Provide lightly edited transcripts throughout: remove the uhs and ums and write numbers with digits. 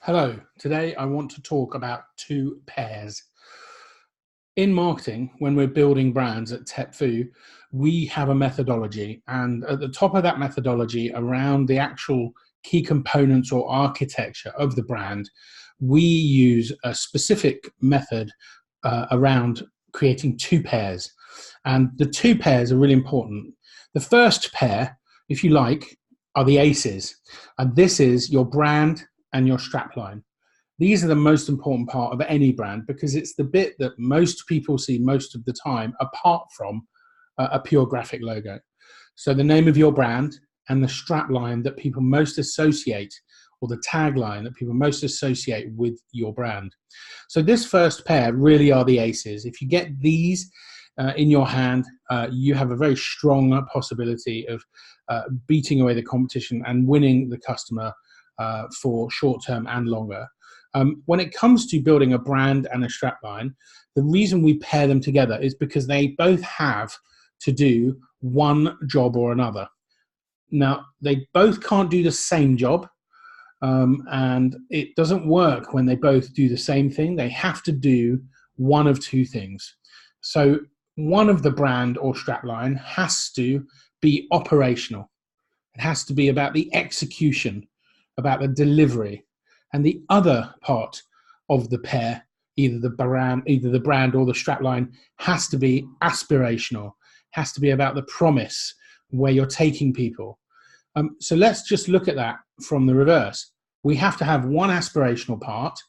Hello, today I want to talk about two pairs. In marketing, when we're building brands at Tepfu, we have a methodology, and at the top of that methodology, around the actual key components or architecture of the brand, we use a specific method around creating two pairs. And the two pairs are really important. The first pair, if you like, are the aces, and this is your brand and your strapline. These are the most important part of any brand because it's the bit that most people see most of the time, apart from a pure graphic logo. So the name of your brand and the strapline that people most associate, or the tagline that people most associate with your brand. So this first pair really are the aces. If you get these in your hand, you have a very strong possibility of beating away the competition and winning the customer for short term and longer. When it comes to building a brand and a strapline, the reason we pair them together is because they both have to do one job or another. Now, they both can't do the same job, and it doesn't work when they both do the same thing. They have to do one of two things. So one of the brand or strapline has to be operational. It has to be about the execution, about the delivery. And the other part of the pair, either the brand or the strapline, has to be aspirational, has to be about the promise, where you're taking people. So let's just look at that from the reverse. We have to have one aspirational part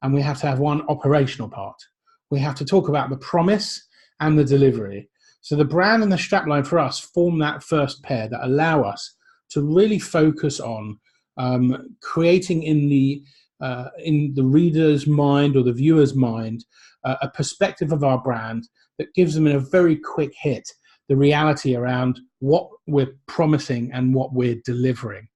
and we have to have one operational part. We have to talk about the promise and the delivery. So the brand and the strapline for us form that first pair that allow us to really focus on creating in the reader's mind or the viewer's mind a perspective of our brand that gives them in a very quick hit the reality around what we're promising and what we're delivering.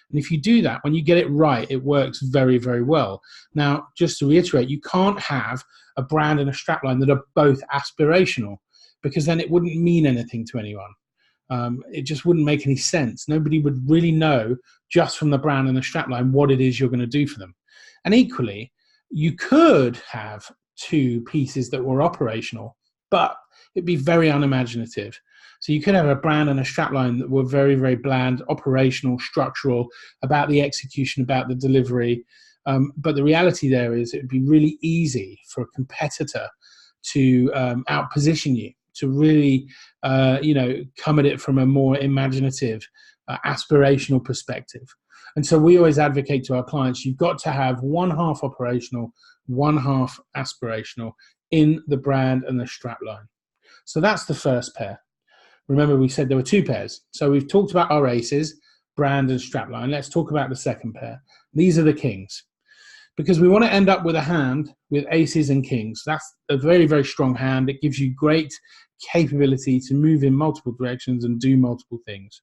And if you do that, when you get it right, it works very, very well. Now, just to reiterate, you can't have a brand and a strapline that are both aspirational, because then it wouldn't mean anything to anyone. It just wouldn't make any sense. Nobody would really know just from the brand and the strapline what it is you're going to do for them. And equally, you could have two pieces that were operational, but it'd be very unimaginative. So you could have a brand and a strapline that were very, very bland, operational, structural, about the execution, about the delivery. But the reality there is it'd be really easy for a competitor to outposition you, to really, come at it from a more imaginative, aspirational perspective. And so we always advocate to our clients, you've got to have one half operational, one half aspirational in the brand and the strapline. So that's the first pair. Remember, we said there were two pairs. So we've talked about our aces, brand and strapline. Let's talk about the second pair. These are the kings, because we want to end up with a hand with aces and kings. That's a very, very strong hand. It gives you great capability to move in multiple directions and do multiple things.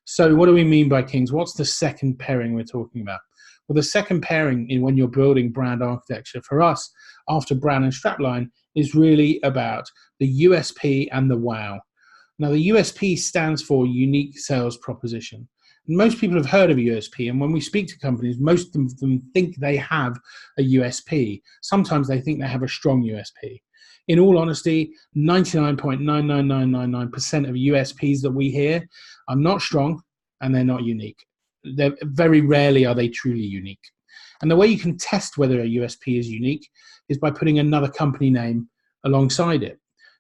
So what do we mean by kings? What's the second pairing we're talking about? Well, the second pairing in when you're building brand architecture for us after brand and strapline is really about the USP and the wow. Now, the USP stands for unique sales proposition. Most people have heard of a USP, and when we speak to companies, most of them think they have a USP. Sometimes they think they have a strong USP. In all honesty, 99.99999% of USPs that we hear are not strong and they're not unique. They're very rarely are they truly unique. And the way you can test whether a USP is unique is by putting another company name alongside it.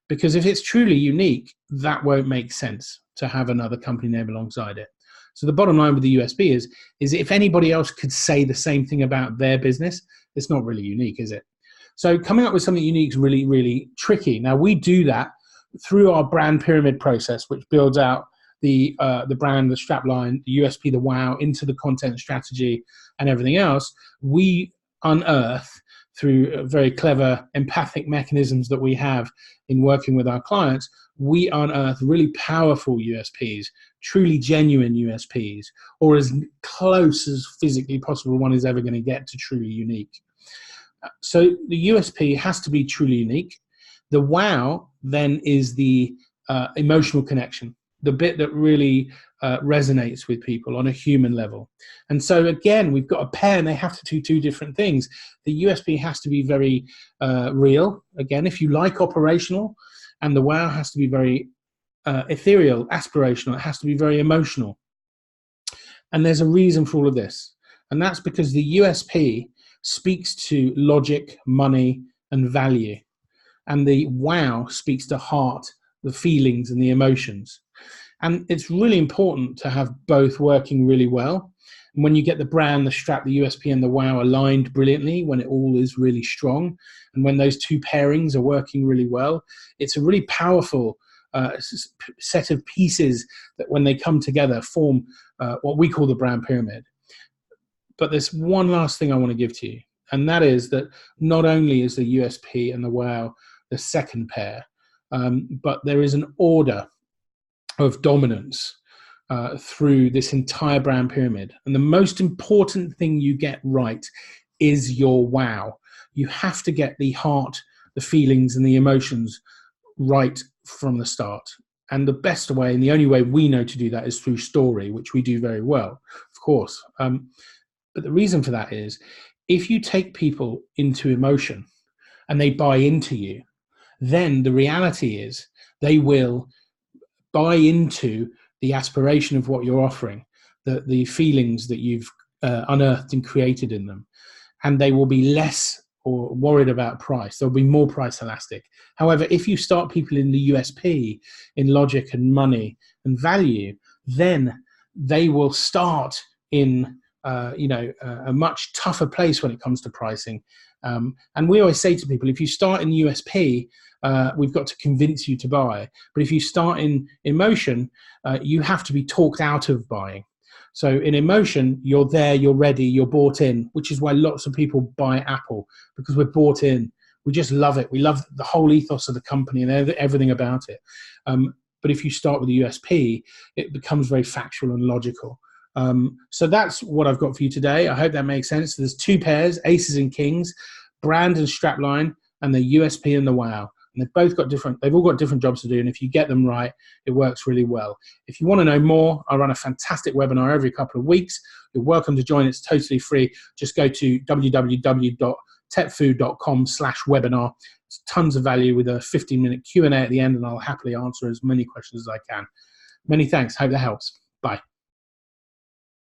Because if it's truly unique, that won't make sense to have another company name alongside it. So the bottom line with the USP is if anybody else could say the same thing about their business, it's not really unique, is it? So coming up with something unique is really, really tricky. Now, we do that through our brand pyramid process, which builds out the brand, the strapline, the USP, the wow, into the content strategy and everything else. We unearth through very clever empathic mechanisms that we have in working with our clients, we unearth really powerful USPs, truly genuine USPs, or as close as physically possible one is ever going to get to truly unique. So the USP has to be truly unique. The wow then is the emotional connection, the bit that really resonates with people on a human level. And so again, we've got a pair and they have to do two different things. The USP has to be very real, again, if you like, operational, and the wow has to be very ethereal, aspirational. It has to be very emotional. And there's a reason for all of this. And that's because the USP speaks to logic, money, and value. And the wow speaks to heart, the feelings, and the emotions. And it's really important to have both working really well. And when you get the brand, the strap, the USP, and the wow aligned brilliantly, when it all is really strong, and when those two pairings are working really well, it's a really powerful set of pieces that when they come together form what we call the brand pyramid. But there's one last thing I want to give to you, and that is that not only is the USP and the wow the second pair, but there is an order of dominance through this entire brand pyramid. And the most important thing you get right is your wow. You have to get the heart, the feelings, and the emotions right from the start. And the best way, and the only way we know to do that, is through story, which we do very well, of course. But the reason for that is, if you take people into emotion and they buy into you, then the reality is they will buy into the aspiration of what you're offering, the feelings that you've unearthed and created in them, and they will be less or worried about price. They'll be more price elastic. However, if you start people in the USP, in logic and money and value, then they will start in a much tougher place when it comes to pricing. And we always say to people, if you start in USP, we've got to convince you to buy. But if you start in emotion, you have to be talked out of buying. So in emotion, you're there, you're ready, you're bought in, which is why lots of people buy Apple, because we're bought in. We just love it. We love the whole ethos of the company and everything about it. But if you start with the USP, it becomes very factual and logical. So that's what I've got for you today. I hope that makes sense. There's two pairs, aces and kings, brand and strapline, and the USP and the wow. And they've all got different jobs to do. And if you get them right, it works really well. If you want to know more, I run a fantastic webinar every couple of weeks. You're welcome to join. It's totally free. Just go to www.tepfu.com/webinar. It's tons of value with a 15-minute Q&A at the end, and I'll happily answer as many questions as I can. Many thanks. Hope that helps.